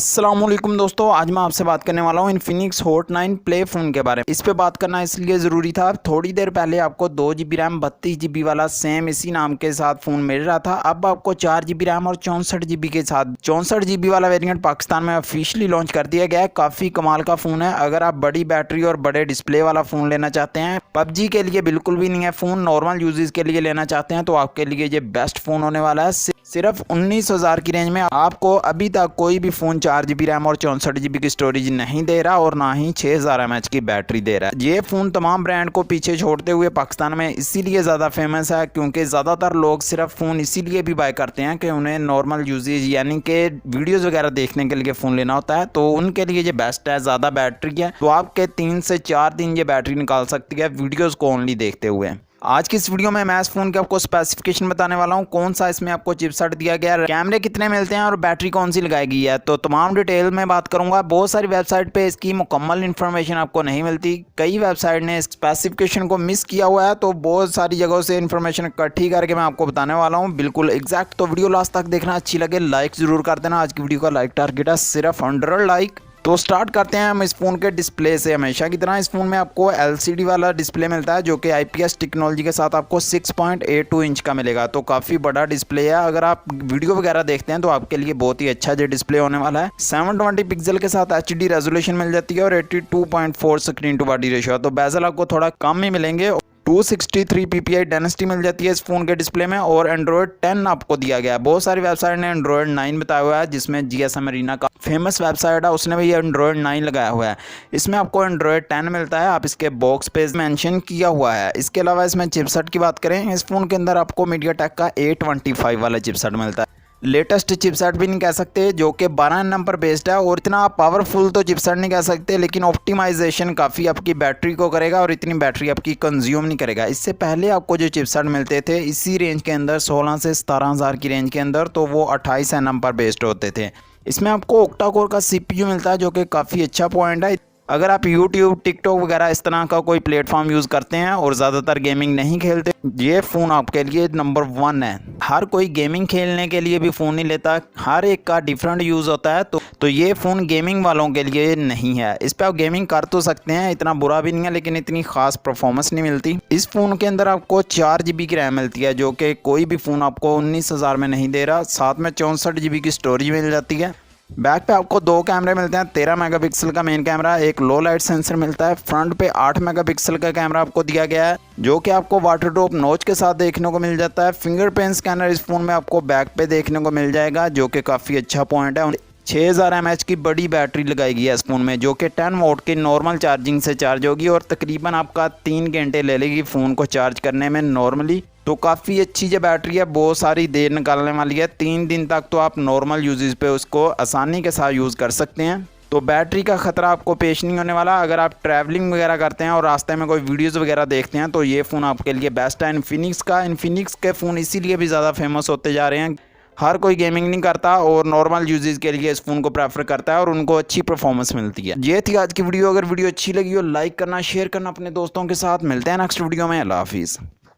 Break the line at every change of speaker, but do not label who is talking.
अस्सलामुअलैकुम दोस्तों, आज मैं आपसे बात करने वाला हूँ इन्फिनिक्स हॉट 9 प्ले फ़ोन के बारे में। इस पे बात करना इसलिए ज़रूरी था, थोड़ी देर पहले आपको 2 GB रैम 32 GB वाला सेम इसी नाम के साथ फ़ोन मिल रहा था। अब आपको 4 GB रैम और 64 GB के साथ 64 GB वाला वेरिएंट पाकिस्तान में ऑफिशियली लॉन्च कर दिया गया है। काफ़ी कमाल का फ़ोन है। अगर आप बड़ी बैटरी और बड़े डिस्प्ले वाला फ़ोन लेना चाहते हैं, पबजी के लिए बिल्कुल भी नहीं है फ़ोन, नॉर्मल यूजेस के लिए लेना चाहते हैं तो आपके लिए ये बेस्ट फ़ोन होने वाला है। सिर्फ 19,000 की रेंज में आपको अभी तक कोई भी फ़ोन 4 GB रैम और 64 GB की स्टोरेज नहीं दे रहा और ना ही 6000 mAh की बैटरी दे रहा है। ये फ़ोन तमाम ब्रांड को पीछे छोड़ते हुए पाकिस्तान में इसीलिए ज़्यादा फेमस है क्योंकि ज़्यादातर लोग सिर्फ फ़ोन इसीलिए भी बाय करते हैं कि उन्हें नॉर्मल यूजेज यानी कि वीडियोज़ वगैरह देखने के लिए फ़ोन लेना होता है, तो उनके लिए ये बेस्ट है। ज़्यादा बैटरी है तो आपके 3 से 4 दिन ये बैटरी निकाल सकती है वीडियोज़ को ओनली देखते हुए। आज की इस वीडियो में मैं इस फ़ोन के आपको स्पेसिफिकेशन बताने वाला हूँ, कौन सा इसमें आपको चिपसेट दिया गया है, कैमरे कितने मिलते हैं और बैटरी कौन सी लगाई गई है, तो तमाम डिटेल में बात करूंगा। बहुत सारी वेबसाइट पे इसकी मुकम्मल इन्फॉर्मेशन आपको नहीं मिलती, कई वेबसाइट ने स्पेसिफिकेशन को मिस किया हुआ है, तो बहुत सारी जगहों से इन्फॉर्मेशन इकट्ठी करके मैं आपको बताने वाला हूँ बिल्कुल एग्जैक्ट। तो वीडियो लास्ट तक देखना, अच्छी लगे लाइक ज़रूर कर देना। आज की वीडियो का लाइक टारगेट है सिर्फ 100 लाइक। तो स्टार्ट करते हैं हम इस फ़ोन के डिस्प्ले से। हमेशा की तरह इस फ़ोन में आपको LCD वाला डिस्प्ले मिलता है जो कि IPS टेक्नोलॉजी के साथ आपको 6.82 इंच का मिलेगा, तो काफ़ी बड़ा डिस्प्ले है। अगर आप वीडियो वगैरह देखते हैं तो आपके लिए बहुत ही अच्छा जो डिस्प्ले होने वाला है। 720 पिक्सल के साथ HD रेजोल्यूशन मिल जाती है और 82.4 स्क्रीन टू बॉडी रेशियो, तो बेजल आपको थोड़ा कम ही मिलेंगे। 263 ppi डेंसिटी मिल जाती है इस फोन के डिस्प्ले में और एंड्रॉयड 10 आपको दिया गया है। बहुत सारी वेबसाइट ने एंड्रॉयड 9 बताया हुआ है, जिसमें GSM अरीना का फेमस वेबसाइट है उसने भी ये एंड्रॉयड 9 लगाया हुआ है। इसमें आपको एंड्रॉयड 10 मिलता है, आप इसके बॉक्स पे मेंशन किया हुआ है। इसके अलावा इसमें चिपसेट की बात करें, इस फोन के अंदर आपको मीडियाटेक का A25 वाला चिपसेट मिलता है। लेटेस्ट चिपसेट भी नहीं कह सकते, जो कि 12 nm पर बेस्ड है और इतना पावरफुल तो चिपसेट नहीं कह सकते, लेकिन ऑप्टिमाइजेशन काफ़ी आपकी बैटरी को करेगा और इतनी बैटरी आपकी कंज्यूम नहीं करेगा। इससे पहले आपको जो चिपसेट मिलते थे इसी रेंज के अंदर 16 से 17,000 की रेंज के अंदर, तो वो 28 nm पर बेस्ड होते थे। इसमें आपको ऑक्टा कोर का CPU मिलता है जो कि काफ़ी अच्छा पॉइंट है। अगर आप YouTube, TikTok वगैरह इस तरह का कोई प्लेटफॉर्म यूज़ करते हैं और ज़्यादातर गेमिंग नहीं खेलते, ये फ़ोन आपके लिए नंबर 1 है। हर कोई गेमिंग खेलने के लिए भी फ़ोन नहीं लेता, हर एक का डिफरेंट यूज़ होता है, तो ये फ़ोन गेमिंग वालों के लिए नहीं है। इस पर आप गेमिंग कर तो सकते हैं, इतना बुरा भी नहीं है, लेकिन इतनी खास परफॉर्मेंस नहीं मिलती। इस फ़ोन के अंदर आपको 4 GB की रैम मिलती है जो कि कोई भी फ़ोन आपको 19,000 में नहीं दे रहा। साथ में 64 GB की स्टोरेज मिल जाती है। बैक पे आपको 2 कैमरे मिलते हैं, 13 मेगापिक्सल का मेन कैमरा, एक लो लाइट सेंसर मिलता है। फ्रंट पे 8 मेगापिक्सल का कैमरा आपको दिया गया है जो कि आपको वाटर ड्रॉप नोच के साथ देखने को मिल जाता है। फिंगरप्रिंट स्कैनर इस फोन में आपको बैक पे देखने को मिल जाएगा जो कि काफ़ी अच्छा पॉइंट है। 6000 mAh की बड़ी बैटरी लगाई गई है इस फोन में जो कि 10 वोल्ट की नॉर्मल चार्जिंग से चार्ज होगी और तकरीबन आपका 3 घंटे ले लेगी फ़ोन को चार्ज करने में नॉर्मली, तो काफ़ी अच्छी जो बैटरी है, बहुत सारी देर निकालने वाली है। 3 दिन तक तो आप नॉर्मल यूजेस पे उसको आसानी के साथ यूज़ कर सकते हैं, तो बैटरी का ख़तरा आपको पेश नहीं होने वाला। अगर आप ट्रैवलिंग वगैरह करते हैं और रास्ते में कोई वीडियोज़ वगैरह देखते हैं तो ये फ़ोन आपके लिए बेस्ट है। इन्फिनिक्स के फ़ोन इसीलिए भी ज़्यादा फेमस होते जा रहे हैं, हर कोई गेमिंग नहीं करता और नॉर्मल यूजेस के लिए इस फ़ोन को प्रेफर करता है और उनको अच्छी परफॉर्मेंस मिलती है। ये थी आज की वीडियो। अगर वीडियो अच्छी लगी हो लाइक करना, शेयर करना अपने दोस्तों के साथ। मिलते हैं नेक्स्ट वीडियो में। अल्लाह हाफिज़।